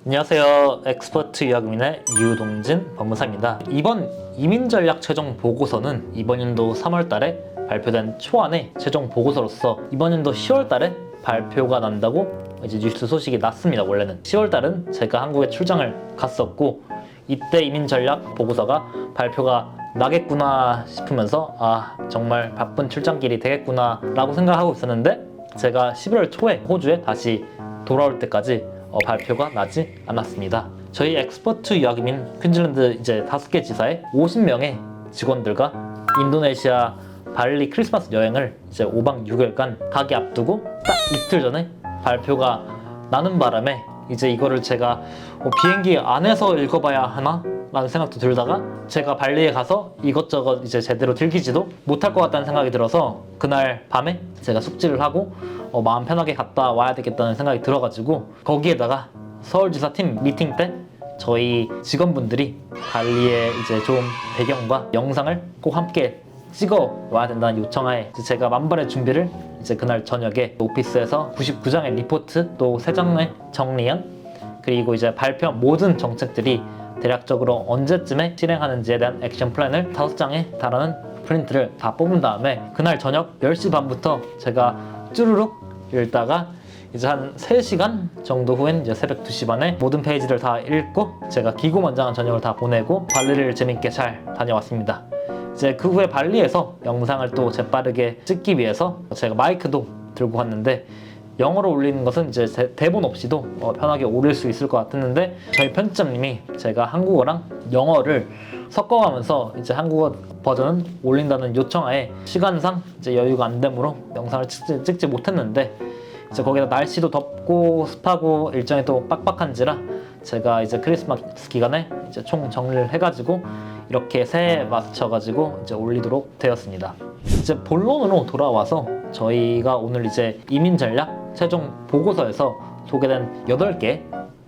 안녕하세요. 엑스퍼트 유학민의 유동진 법무사입니다. 이번 이민전략 최종 보고서는 이번 연도 3월 달에 발표된 초안의 최종 보고서로서 이번 연도 10월 달에 발표가 난다고 이제 뉴스 소식이 났습니다. 원래는 10월 달은 제가 한국에 출장을 갔었고 이때 이민전략 보고서가 발표가 나겠구나 싶으면서 정말 바쁜 출장길이 되겠구나 라고 생각하고 있었는데 제가 11월 초에 호주에 다시 돌아올 때까지 발표가 나지 않았습니다. 저희 엑스퍼트 유학민 퀸즐랜드 이제 5개 지사의 50명의 직원들과 인도네시아 발리 크리스마스 여행을 이제 5박 6일간 가기 앞두고 딱 이틀 전에 발표가 나는 바람에 이제 이거를 제가 비행기 안에서 읽어봐야 하나? 라는 생각도 들다가 제가 발리에 가서 이것저것 이제 제대로 들키지도 못할 것 같다는 생각이 들어서 그날 밤에 제가 숙지를 하고 마음 편하게 갔다 와야 되겠다는 생각이 들어가지고 거기에다가 서울지사 팀 미팅 때 저희 직원분들이 발리의 이제 좋은 배경과 영상을 꼭 함께 찍어 와야 된다는 요청하에 제가 만반의 준비를 이제 그날 저녁에 오피스에서 99장의 리포트 또 3장의 정리안 그리고 이제 발표한 모든 정책들이 대략적으로 언제쯤에 실행하는지에 대한 액션 플랜을 5장에 달하는 프린트를 다 뽑은 다음에 그날 저녁 10시 반부터 제가 쭈루룩 읽다가 이제 한 3시간 정도 후엔 이제 새벽 2시 반에 모든 페이지를 다 읽고 제가 기고만장한 저녁을 다 보내고 발리를 재밌게 잘 다녀왔습니다. 이제 그 후에 발리에서 영상을 또 재빠르게 찍기 위해서 제가 마이크도 들고 갔는데 영어로 올리는 것은 이제 대본 없이도 편하게 올릴 수 있을 것 같았는데 저희 편집자님이 제가 한국어랑 영어를 섞어가면서 이제 한국어 버전은 올린다는 요청하에 시간상 이제 여유가 안 되므로 영상을 찍지 못했는데 이제 거기다 날씨도 덥고 습하고 일정이 또 빡빡한지라 제가 이제 크리스마스 기간에 이제 총 정리를 해가지고 이렇게 새해에 맞춰가지고 이제 올리도록 되었습니다. 이제 본론으로 돌아와서 저희가 오늘 이제 이민 전략 최종 보고서에서 소개된 8개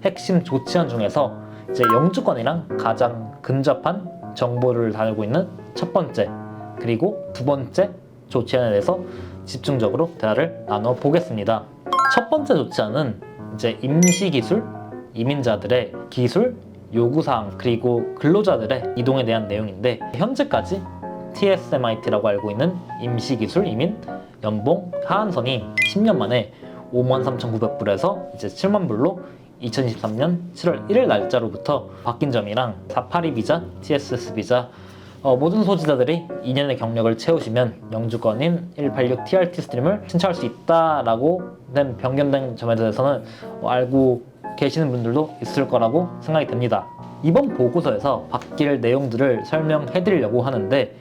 핵심 조치안 중에서 이제 영주권이랑 가장 근접한 정보를 다루고 있는 첫 번째 그리고 두 번째 조치안에 대해서 집중적으로 대화를 나눠 보겠습니다. 첫 번째 조치안은 이제 임시기술, 이민자들의 기술, 요구사항 그리고 근로자들의 이동에 대한 내용인데 현재까지 TSMIT라고 알고 있는 임시기술 이민 연봉 하한선이 10년 만에 53,900불에서 이제 7만 불로 2023년 7월 1일 날짜로부터 바뀐 점이랑 482 비자, TSS 비자 모든 소지자들이 2년의 경력을 채우시면 영주권인 186 TRT 스트림을 신청할 수 있다라고 된 변경된 점에 대해서는 알고 계시는 분들도 있을 거라고 생각이 됩니다. 이번 보고서에서 바뀔 내용들을 설명해 드리려고 하는데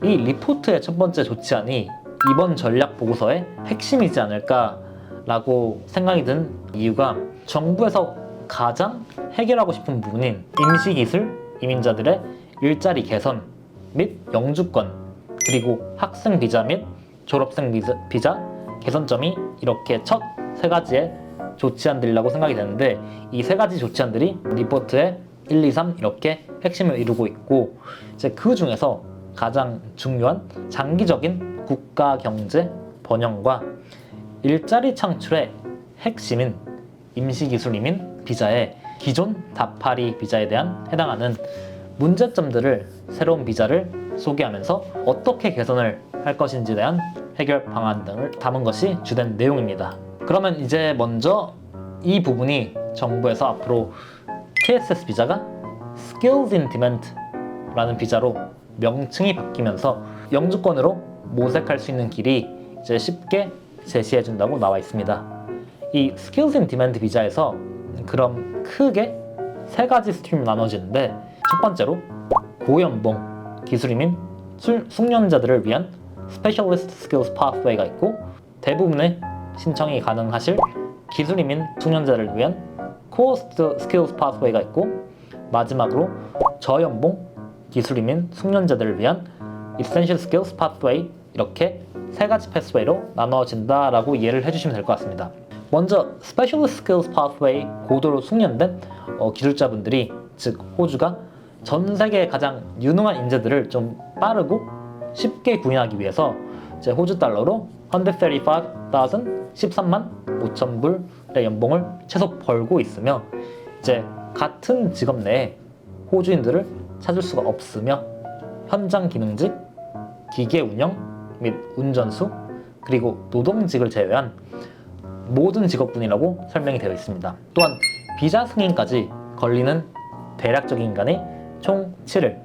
이 리포트의 첫 번째 조치안이 이번 전략 보고서의 핵심이지 않을까라고 생각이 든 이유가 정부에서 가장 해결하고 싶은 부분인 임시기술 이민자들의 일자리 개선 및 영주권 그리고 학생 비자 및 졸업생 비자 개선점이 이렇게 첫 3가지의 조치안들이라고 생각이 되는데 이 3가지 조치안들이 리포트에 1, 2, 3 이렇게 핵심을 이루고 있고 이제 그 중에서 가장 중요한 장기적인 국가 경제 번영과 일자리 창출의 핵심인 임시기술 이민 비자의 기존 다파리 비자에 대한 해당하는 문제점들을 새로운 비자를 소개하면서 어떻게 개선을 할 것인지에 대한 해결 방안 등을 담은 것이 주된 내용입니다. 그러면 이제 먼저 이 부분이 정부에서 앞으로 TSS 비자가 Skills in Demand 라는 비자로 명칭이 바뀌면서 영주권으로 모색할 수 있는 길이 이제 쉽게 제시해 준다고 나와 있습니다. 이 Skills in Demand 비자에서 그럼 크게 3가지 스트림으로 나눠지는데 첫 번째로 고연봉 기술이민 숙련자들을 위한 Specialist Skills Pathway가 있고 대부분의 신청이 가능하실 기술이민 숙련자를 위한 Core Skills Pathway가 있고 마지막으로 저연봉 기술이민 숙련자들을 위한 Essential Skills Pathway 이렇게 3가지 패스웨이로 나눠진다라고 이해를 해주시면 될 것 같습니다. 먼저 Specialist Skills Pathway 고도로 숙련된 기술자분들이 즉 호주가 전 세계의 가장 유능한 인재들을 좀 빠르고 쉽게 구인하기 위해서 이제 호주 달러로 135,000 13만 5천 불의 연봉을 최소 벌고 있으며 이제 같은 직업 내에 호주인들을 찾을 수가 없으며 현장 기능직, 기계 운영 및 운전수, 그리고 노동직을 제외한 모든 직업군이라고 설명이 되어 있습니다. 또한 비자 승인까지 걸리는 대략적인 기간이 총 7일,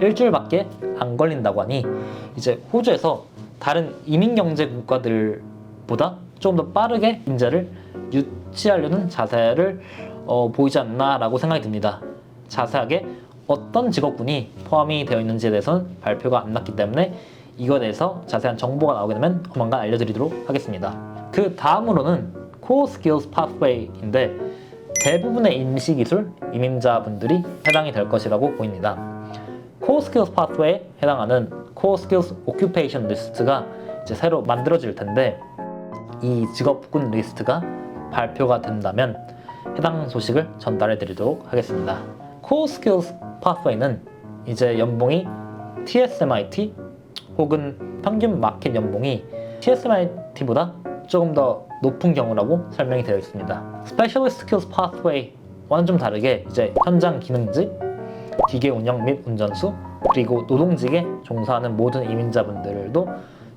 일주일밖에 안 걸린다고 하니 이제 호주에서 다른 이민 경제 국가들보다 조금 더 빠르게 인재를 유치하려는 자세를 보이지 않나라고 생각이 듭니다. 자세하게 어떤 직업군이 포함이 되어 있는지에 대해서는 발표가 안 났기 때문에 이거에 대해서 자세한 정보가 나오게 되면 조만간 알려드리도록 하겠습니다. 그 다음으로는 Core Skills Pathway인데 대부분의 임시기술 이민자분들이 해당이 될 것이라고 보입니다. Core Skills Pathway에 해당하는 Core Skills Occupation 리스트가 이제 새로 만들어질 텐데 이 직업군 리스트가 발표가 된다면 해당 소식을 전달해 드리도록 하겠습니다. Core Skills Pathway는 이제 연봉이 TSMIT 혹은 평균 마켓 연봉이 TSMIT보다 조금 더 높은 경우라고 설명이 되어 있습니다. Specialist Skills Pathway와는 좀 다르게 이제 현장 기능직, 기계 운영 및 운전수, 그리고 노동직에 종사하는 모든 이민자분들도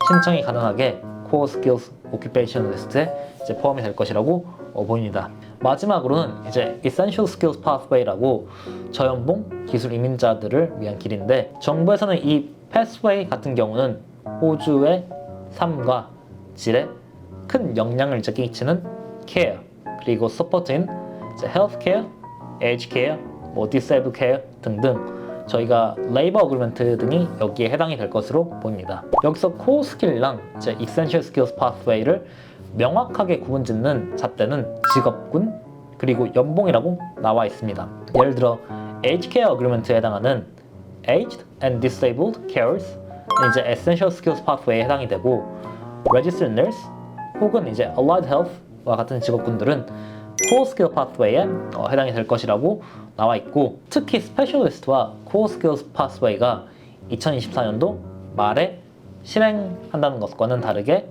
신청이 가능하게 Core Skills Occupation 리스트에 이제 포함이 될 것이라고 보입니다. 마지막으로는 이제 Essential Skills Pathway라고 저연봉 기술 이민자들을 위한 길인데 정부에서는 이 Pathway 같은 경우는 호주의 삶과 질에 큰 영향을 이제 끼치는 care 그리고 support인 healthcare, aged care, disabled care 등등 저희가 레이버 어그리먼트 등이 여기에 해당이 될 것으로 보입니다. 여기서 코어 스킬이랑 이제 Essential Skills Pathway를 명확하게 구분짓는 잣대는 직업군 그리고 연봉이라고 나와 있습니다. 예를 들어 Aged Care Agreement에 해당하는 Aged and Disabled Carers 이제 Essential Skills Pathway에 해당이 되고 Registered Nurse 혹은 이제 Allied Health와 같은 직업군들은 Core Skill Pathway에 해당이 될 것이라고 나와 있고 특히 Specialist와 Core Skills Pathway가 2024년도 말에 실행한다는 것과는 다르게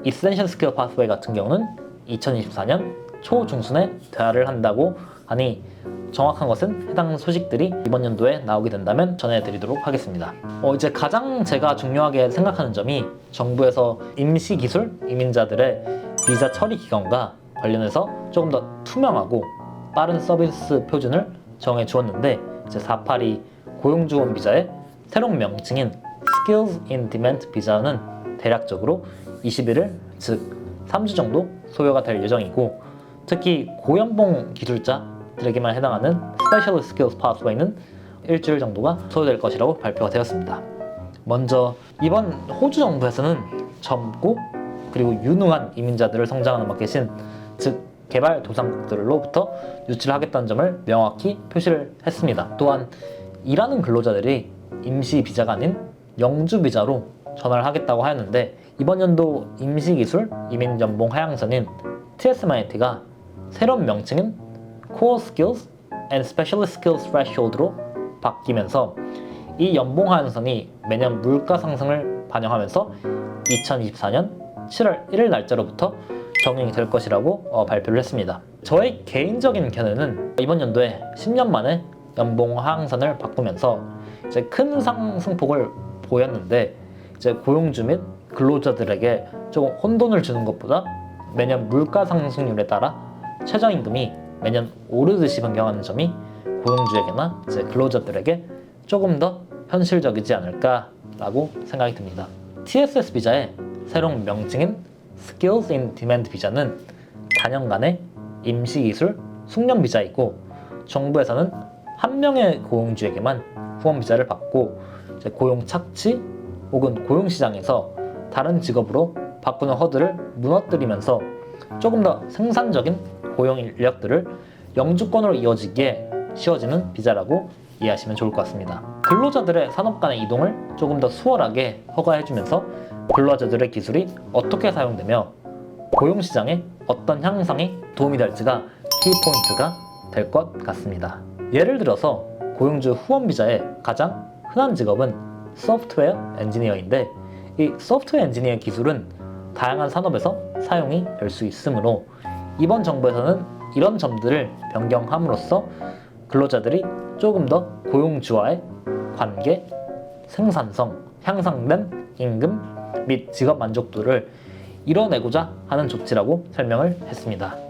Essential Skill Pathway 같은 경우는 2024년 초 중순에 대화를 한다고 하니 정확한 것은 해당 소식들이 이번 연도에 나오게 된다면 전해드리도록 하겠습니다. 이제 가장 제가 중요하게 생각하는 점이 정부에서 임시기술 이민자들의 비자 처리 기간과 관련해서 조금 더 투명하고 빠른 서비스 표준을 정해 주었는데 이제 482 고용주원 비자의 새로운 명칭인 Skills in Demand 비자는 대략적으로 21일, 즉 3주 정도 소요가 될 예정이고 특히 고연봉 기술자들에게만 해당하는 Specialist Skills Pathway는 일주일 정도가 소요될 것이라고 발표가 되었습니다. 먼저 이번 호주 정부에서는 젊고 그리고 유능한 이민자들을 성장하는 마켓인 즉 개발도상국들로부터 유치를 하겠다는 점을 명확히 표시를 했습니다. 또한 일하는 근로자들이 임시 비자가 아닌 영주 비자로 전환을 하겠다고 하였는데 이번 연도 임시기술 이민연봉 하향선인 TSMIT가 새로운 명칭인 Core Skills and Specialist Skills Threshold로 바뀌면서 이 연봉 하향선이 매년 물가 상승을 반영하면서 2024년 7월 1일 날짜로부터 적용이 될 것이라고 발표를 했습니다. 저의 개인적인 견해는 이번 연도에 10년 만에 연봉 하향선을 바꾸면서 이제 큰 상승폭을 보였는데 이제 고용주 및 근로자들에게 조금 혼돈을 주는 것보다 매년 물가 상승률에 따라 최저임금이 매년 오르듯이 변경하는 점이 고용주에게나 이제 근로자들에게 조금 더 현실적이지 않을까라고 생각이 듭니다. TSS 비자의 새로운 명칭인 Skills in Demand 비자는 4년간의 임시기술 숙련 비자이고 정부에서는 한 명의 고용주에게만 후원 비자를 받고 이제 고용 착취 혹은 고용 시장에서 다른 직업으로 바꾸는 허들을 무너뜨리면서 조금 더 생산적인 고용 인력들을 영주권으로 이어지기에 쉬워지는 비자라고 이해하시면 좋을 것 같습니다. 근로자들의 산업 간의 이동을 조금 더 수월하게 허가해주면서 근로자들의 기술이 어떻게 사용되며 고용시장에 어떤 향상에 도움이 될지가 키포인트가 될 것 같습니다. 예를 들어서 고용주 후원 비자의 가장 흔한 직업은 소프트웨어 엔지니어인데 이 소프트웨어 엔지니어 기술은 다양한 산업에서 사용이 될 수 있으므로 이번 정부에서는 이런 점들을 변경함으로써 근로자들이 조금 더 고용주와의 관계, 생산성, 향상된 임금 및 직업 만족도를 이뤄내고자 하는 조치라고 설명을 했습니다.